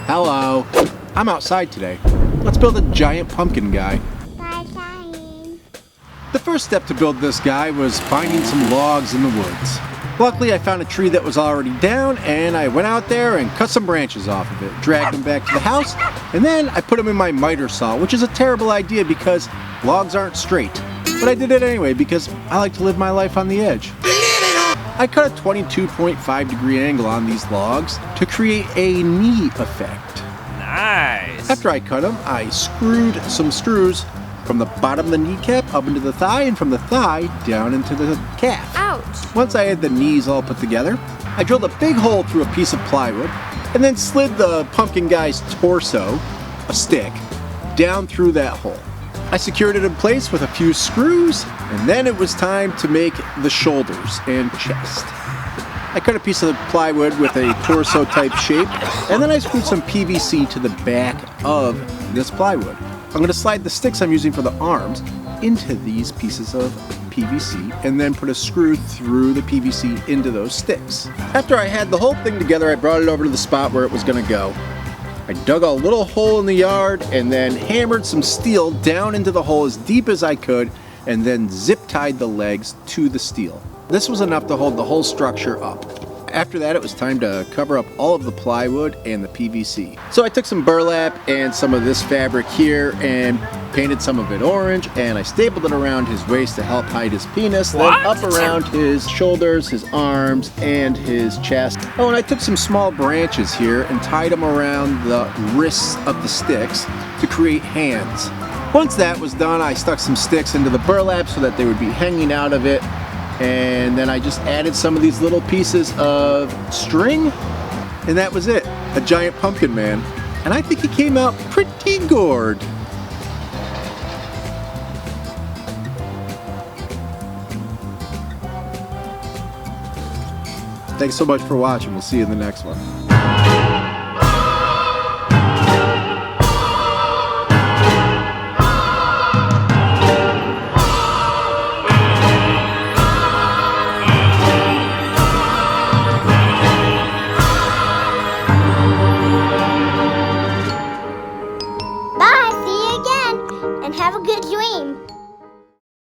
Hello. I'm outside today. Let's build a giant pumpkin guy. The first step to build this guy was finding some logs in the woods. Luckily, I found a tree that was already down, and I went out there and cut some branches off of it, dragged them back to the house, and then I put them in my miter saw, which is a terrible idea because logs aren't straight. But I did it anyway because I like to live my life on the edge. I cut a 22.5-degree angle on these logs to create a knee effect. Nice. After I cut them, I screwed some screws from the bottom of the kneecap up into the thigh and from the thigh down into the calf. Ouch. Once I had the knees all put together, I drilled a big hole through a piece of plywood and then slid the pumpkin guy's torso, a stick, down through that hole. I secured it in place with a few screws, and then it was time to make the shoulders and chest. I cut a piece of plywood with a torso type shape, and then I screwed some PVC to the back of this plywood. I'm going to slide the sticks I'm using for the arms into these pieces of PVC and then put a screw through the PVC into those sticks. After I had the whole thing together, I brought it over to the spot where it was going to go. I dug a little hole in the yard and then hammered some steel down into the hole as deep as I could and then zip tied the legs to the steel. This was enough to hold the whole structure up. After that, it was time to cover up all of the plywood and the PVC. So I took some burlap and some of this fabric here and painted some of it orange, and I stapled it around his waist to help hide his penis, then up around his shoulders, his arms, and his chest. Oh, and I took some small branches here and tied them around the wrists of the sticks to create hands. Once that was done, I stuck some sticks into the burlap so that they would be hanging out of it. And then I just added some of these little pieces of string, and that was it, a giant pumpkin man. And I think he came out pretty good. Thanks so much for watching. We'll see you in the next one.